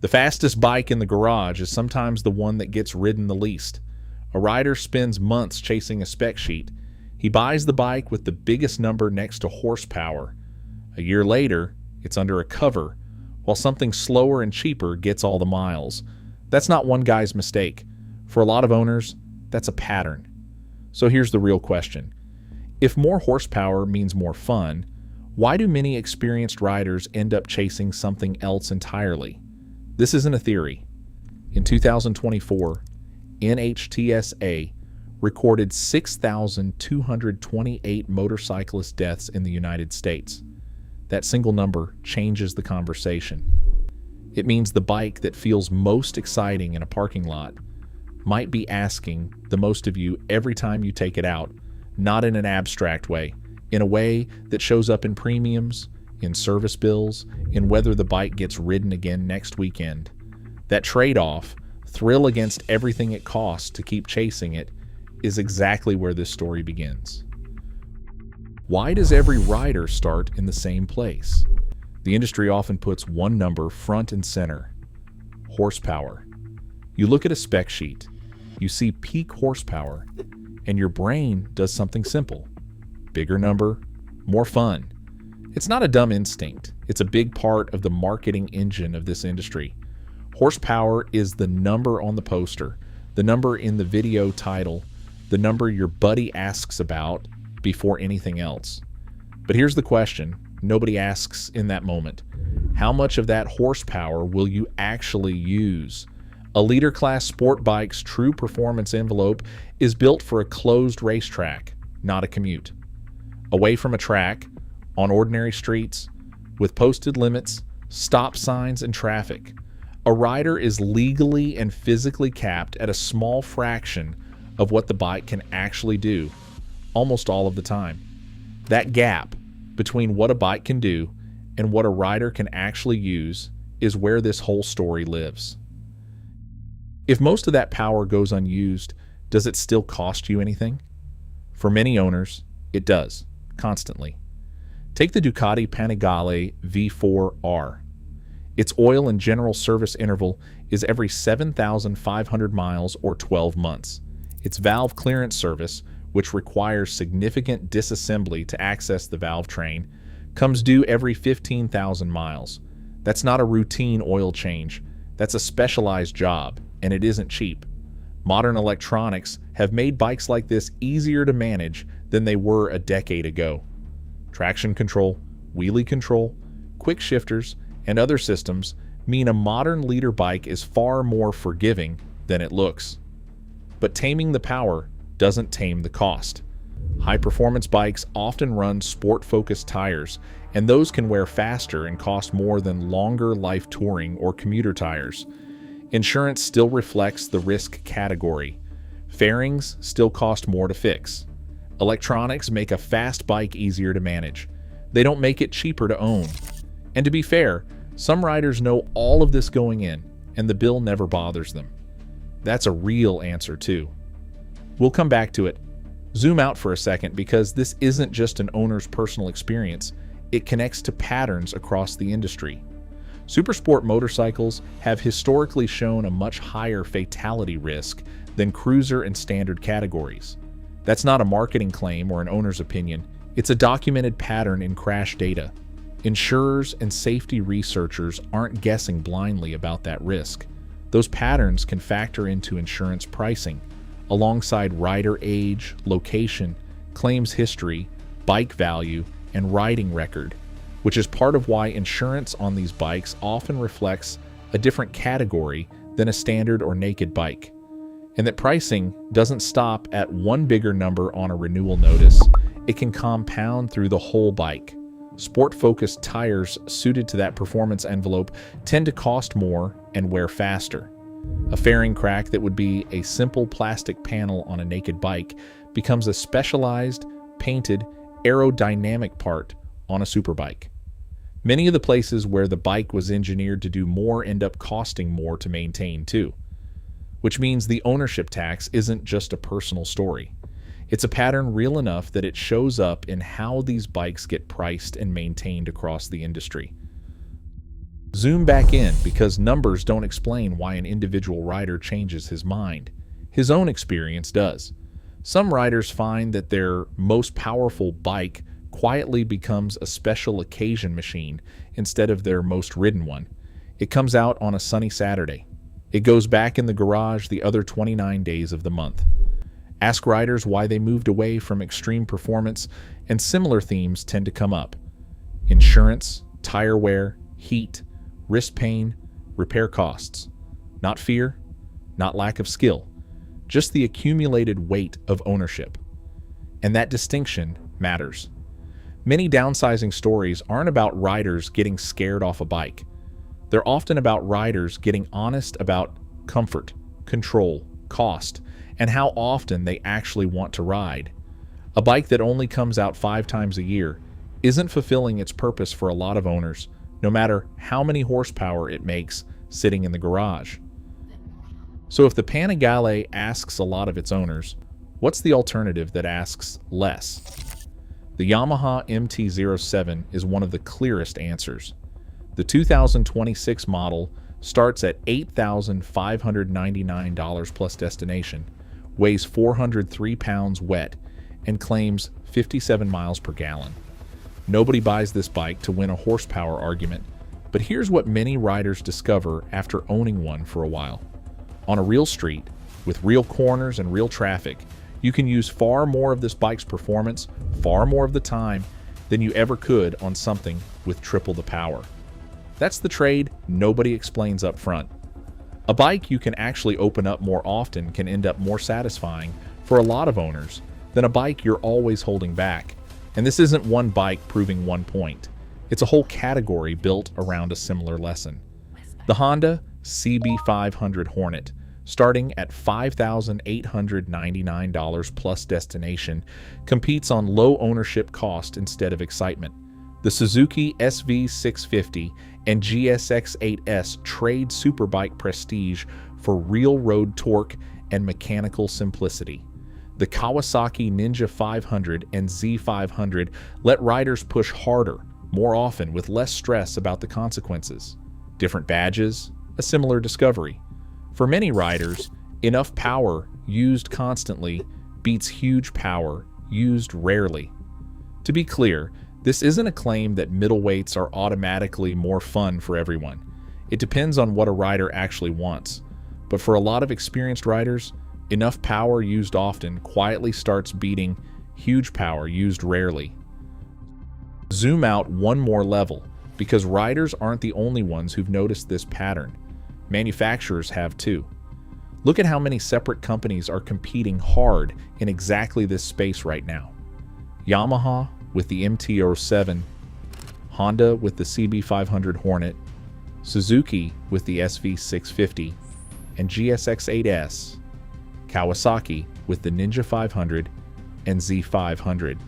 The fastest bike in the garage is sometimes the one that gets ridden the least. A rider spends months chasing a spec sheet. He buys the bike with the biggest number next to horsepower. A year later, it's under a cover, while something slower and cheaper gets all the miles. That's not one guy's mistake. For a lot of owners, that's a pattern. So here's the real question. If more horsepower means more fun, why do many experienced riders end up chasing something else entirely? This isn't a theory. In 2024, NHTSA recorded 6,228 motorcyclist deaths in the United States. That single number changes the conversation. It means the bike that feels most exciting in a parking lot might be asking the most of you every time you take it out, not in an abstract way, in a way that shows up in premiums, in service bills, in whether the bike gets ridden again next weekend. That trade-off, thrill against everything it costs to keep chasing it, is exactly where this story begins. Why does every rider start in the same place? The industry often puts one number front and center: horsepower. You look at a spec sheet, you see peak horsepower, and your brain does something simple. Bigger number, more fun. It's not a dumb instinct. It's a big part of the marketing engine of this industry. Horsepower is the number on the poster, the number in the video title, the number your buddy asks about before anything else. But here's the question nobody asks in that moment. How much of that horsepower will you actually use? A leader class sport bike's true performance envelope is built for a closed racetrack, not a commute. Away from a track, on ordinary streets, with posted limits, stop signs, and traffic, a rider is legally and physically capped at a small fraction of what the bike can actually do, almost all of the time. That gap between what a bike can do and what a rider can actually use is where this whole story lives. If most of that power goes unused, does it still cost you anything? For many owners, it does, constantly. Take the Ducati Panigale V4 R. Its oil and general service interval is every 7,500 miles or 12 months. Its valve clearance service, which requires significant disassembly to access the valve train, comes due every 15,000 miles. That's not a routine oil change. That's a specialized job, and it isn't cheap. Modern electronics have made bikes like this easier to manage than they were a decade ago. Traction control, wheelie control, quick shifters, and other systems mean a modern leader bike is far more forgiving than it looks. But taming the power doesn't tame the cost. High-performance bikes often run sport-focused tires, and those can wear faster and cost more than longer life touring or commuter tires. Insurance still reflects the risk category. Fairings still cost more to fix. Electronics make a fast bike easier to manage. They don't make it cheaper to own. And to be fair, some riders know all of this going in, and the bill never bothers them. That's a real answer too. We'll come back to it. Zoom out for a second, because this isn't just an owner's personal experience. It connects to patterns across the industry. Supersport motorcycles have historically shown a much higher fatality risk than cruiser and standard categories. That's not a marketing claim or an owner's opinion. It's a documented pattern in crash data. Insurers and safety researchers aren't guessing blindly about that risk. Those patterns can factor into insurance pricing, alongside rider age, location, claims history, bike value, and riding record, which is part of why insurance on these bikes often reflects a different category than a standard or naked bike. And that pricing doesn't stop at one bigger number on a renewal notice. It can compound through the whole bike. Sport-focused tires suited to that performance envelope tend to cost more and wear faster. A fairing crack that would be a simple plastic panel on a naked bike becomes a specialized, painted, aerodynamic part on a superbike. Many of the places where the bike was engineered to do more end up costing more to maintain too. Which means the ownership tax isn't just a personal story. It's a pattern real enough that it shows up in how these bikes get priced and maintained across the industry. Zoom back in, because numbers don't explain why an individual rider changes his mind. His own experience does. Some riders find that their most powerful bike quietly becomes a special occasion machine instead of their most ridden one. It comes out on a sunny Saturday. It goes back in the garage the other 29 days of the month. Ask riders why they moved away from extreme performance, and similar themes tend to come up. Insurance, tire wear, heat, wrist pain, repair costs. Not fear, not lack of skill, just the accumulated weight of ownership. And that distinction matters. Many downsizing stories aren't about riders getting scared off a bike. They're often about riders getting honest about comfort, control, cost, and how often they actually want to ride. A bike that only comes out 5 times a year isn't fulfilling its purpose for a lot of owners, no matter how many horsepower it makes sitting in the garage. So if the Panigale asks a lot of its owners, what's the alternative that asks less? The Yamaha MT-07 is one of the clearest answers. The 2026 model starts at $8,599 plus destination, weighs 403 pounds wet, and claims 57 miles per gallon. Nobody buys this bike to win a horsepower argument, but here's what many riders discover after owning one for a while. On a real street, with real corners and real traffic, you can use far more of this bike's performance, far more of the time, than you ever could on something with triple the power. That's the trade nobody explains up front. A bike you can actually open up more often can end up more satisfying for a lot of owners than a bike you're always holding back. And this isn't one bike proving one point. It's a whole category built around a similar lesson. The Honda CB500 Hornet, starting at $5,899 plus destination, competes on low ownership cost instead of excitement. The Suzuki SV650 and GSX-8S trade superbike prestige for real road torque and mechanical simplicity. The Kawasaki Ninja 500 and Z500 let riders push harder, more often with less stress about the consequences. Different badges, a similar discovery. For many riders, enough power used constantly beats huge power used rarely. To be clear, this isn't a claim that middleweights are automatically more fun for everyone. It depends on what a rider actually wants. But for a lot of experienced riders, enough power used often quietly starts beating huge power used rarely. Zoom out one more level, because riders aren't the only ones who've noticed this pattern. Manufacturers have too. Look at how many separate companies are competing hard in exactly this space right now. Yamaha with the MT-07, Honda with the CB500 Hornet, Suzuki with the SV650, and GSX-8S, Kawasaki with the Ninja 500 and Z500.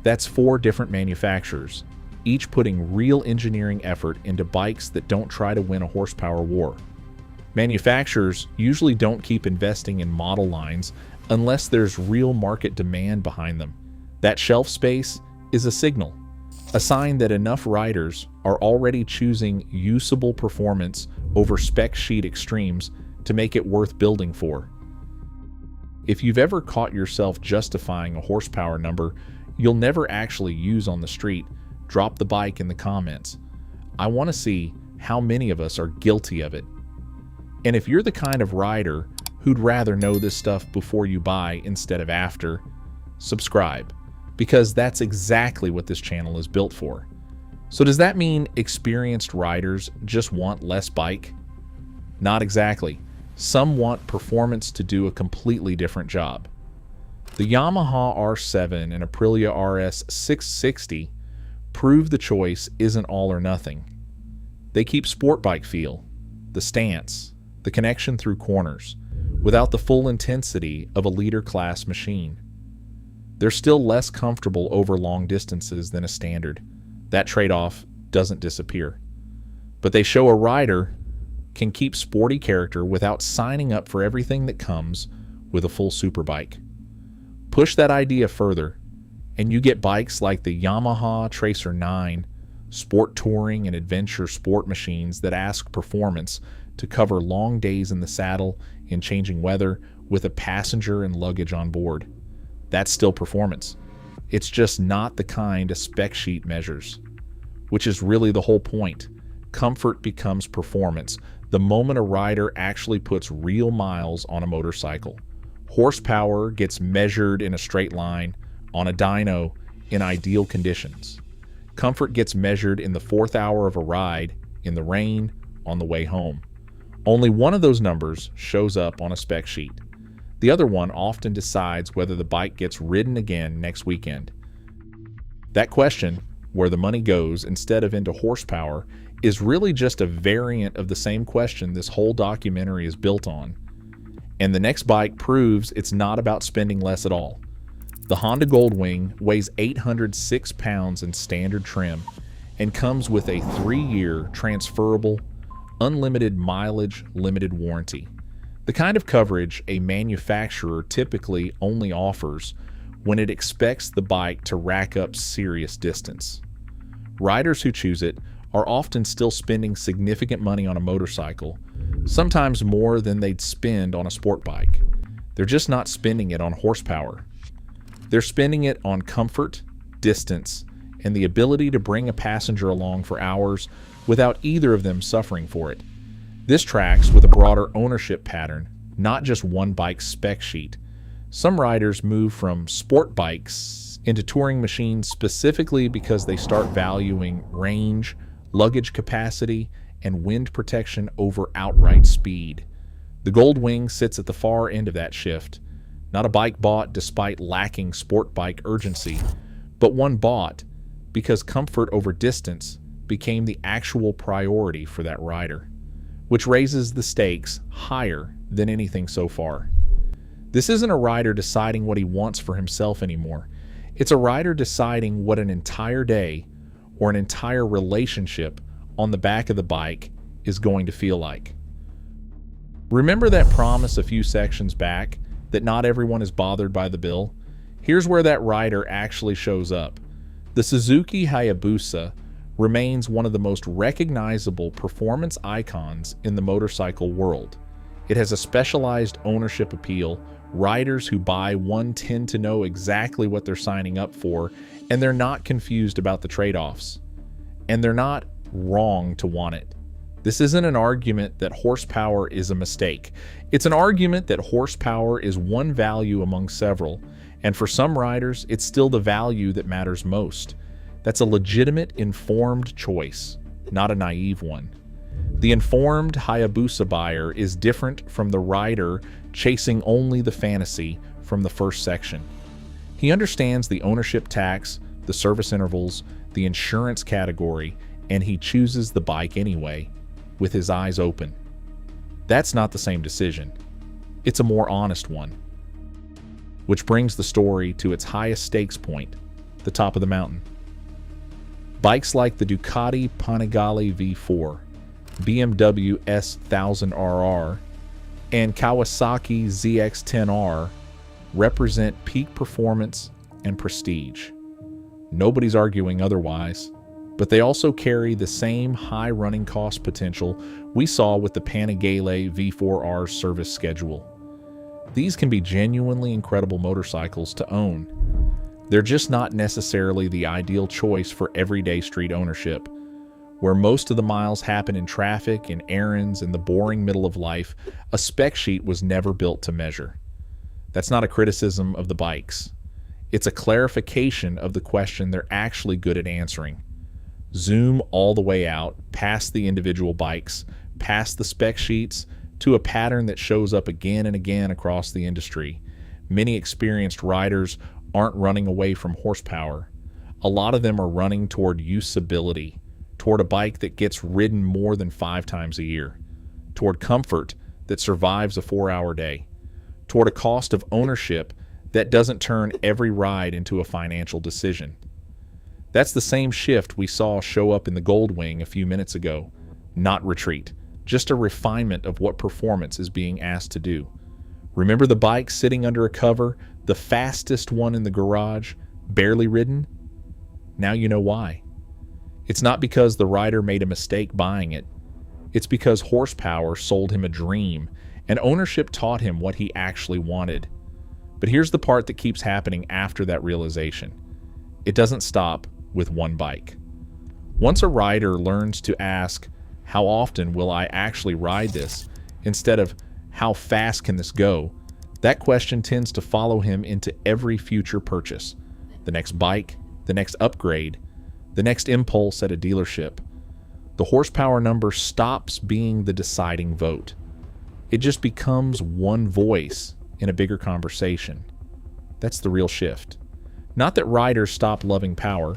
That's 4 different manufacturers, each putting real engineering effort into bikes that don't try to win a horsepower war. Manufacturers usually don't keep investing in model lines unless there's real market demand behind them. That shelf space is a signal, a sign that enough riders are already choosing usable performance over spec sheet extremes to make it worth building for. If you've ever caught yourself justifying a horsepower number you'll never actually use on the street, drop the bike in the comments. I want to see how many of us are guilty of it. And if you're the kind of rider who'd rather know this stuff before you buy instead of after, subscribe, because that's exactly what this channel is built for. So does that mean experienced riders just want less bike? Not exactly. Some want performance to do a completely different job. The Yamaha R7 and Aprilia RS 660 prove the choice isn't all or nothing. They keep sport bike feel, the stance, the connection through corners, without the full intensity of a leader class machine. They're still less comfortable over long distances than a standard. That trade-off doesn't disappear. But they show a rider can keep sporty character without signing up for everything that comes with a full superbike. Push that idea further, and you get bikes like the Yamaha Tracer 9, sport touring and adventure sport machines that ask performance to cover long days in the saddle in changing weather with a passenger and luggage on board. That's still performance. It's just not the kind a spec sheet measures, which is really the whole point. Comfort becomes performance the moment a rider actually puts real miles on a motorcycle. Horsepower gets measured in a straight line on a dyno in ideal conditions. Comfort gets measured in the 4th hour of a ride, in the rain, on the way home. Only one of those numbers shows up on a spec sheet. The other one often decides whether the bike gets ridden again next weekend. That question, where the money goes instead of into horsepower, is really just a variant of the same question this whole documentary is built on. And the next bike proves it's not about spending less at all. The Honda Goldwing weighs 806 pounds in standard trim and comes with a 3-year transferable, unlimited mileage, limited warranty. The kind of coverage a manufacturer typically only offers when it expects the bike to rack up serious distance. Riders who choose it are often still spending significant money on a motorcycle, sometimes more than they'd spend on a sport bike. They're just not spending it on horsepower. They're spending it on comfort, distance, and the ability to bring a passenger along for hours without either of them suffering for it. This tracks with a broader ownership pattern, not just one bike's spec sheet. Some riders move from sport bikes into touring machines specifically because they start valuing range, luggage capacity, and wind protection over outright speed. The Goldwing sits at the far end of that shift. Not a bike bought despite lacking sport bike urgency, but one bought because comfort over distance became the actual priority for that rider, which raises the stakes higher than anything so far. This isn't a rider deciding what he wants for himself anymore. It's a rider deciding what an entire day or an entire relationship on the back of the bike is going to feel like. Remember that promise a few sections back that not everyone is bothered by the bill? Here's where that rider actually shows up. The Suzuki Hayabusa remains one of the most recognizable performance icons in the motorcycle world. It has a specialized ownership appeal. Riders who buy one tend to know exactly what they're signing up for, and they're not confused about the trade-offs. And they're not wrong to want it. This isn't an argument that horsepower is a mistake. It's an argument that horsepower is one value among several, and for some riders, it's still the value that matters most. That's a legitimate, informed choice, not a naive one. The informed Hayabusa buyer is different from the rider chasing only the fantasy from the first section. He understands the ownership tax, the service intervals, the insurance category, and he chooses the bike anyway, with his eyes open. That's not the same decision. It's a more honest one. Which brings the story to its highest stakes point, the top of the mountain. Bikes like the Ducati Panigale V4, BMW S1000RR, and Kawasaki ZX-10R represent peak performance and prestige. Nobody's arguing otherwise, but they also carry the same high running cost potential we saw with the Panigale V4R service schedule. These can be genuinely incredible motorcycles to own. They're just not necessarily the ideal choice for everyday street ownership. Where most of the miles happen in traffic and errands in the boring middle of life, a spec sheet was never built to measure. That's not a criticism of the bikes. It's a clarification of the question they're actually good at answering. Zoom all the way out, past the individual bikes, past the spec sheets, to a pattern that shows up again and again across the industry. Many experienced riders aren't running away from horsepower. A lot of them are running toward usability, toward a bike that gets ridden more than 5 times a year, toward comfort that survives a 4-hour day, toward a cost of ownership that doesn't turn every ride into a financial decision. That's the same shift we saw show up in the Goldwing a few minutes ago. Not retreat, just a refinement of what performance is being asked to do. Remember the bike sitting under a cover, the fastest one in the garage, barely ridden? Now you know why. It's not because the rider made a mistake buying it. It's because horsepower sold him a dream, and ownership taught him what he actually wanted. But here's the part that keeps happening after that realization. It doesn't stop with one bike. Once a rider learns to ask, how often will I actually ride this, instead of how fast can this go, that question tends to follow him into every future purchase. The next bike, the next upgrade, the next impulse at a dealership. The horsepower number stops being the deciding vote. It just becomes one voice in a bigger conversation. That's the real shift. Not that riders stop loving power,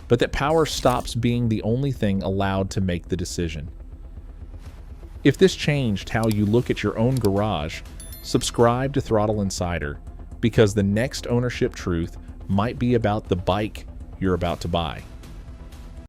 but that power stops being the only thing allowed to make the decision. If this changed how you look at your own garage, subscribe to Throttle Insider, because the next ownership truth might be about the bike you're about to buy.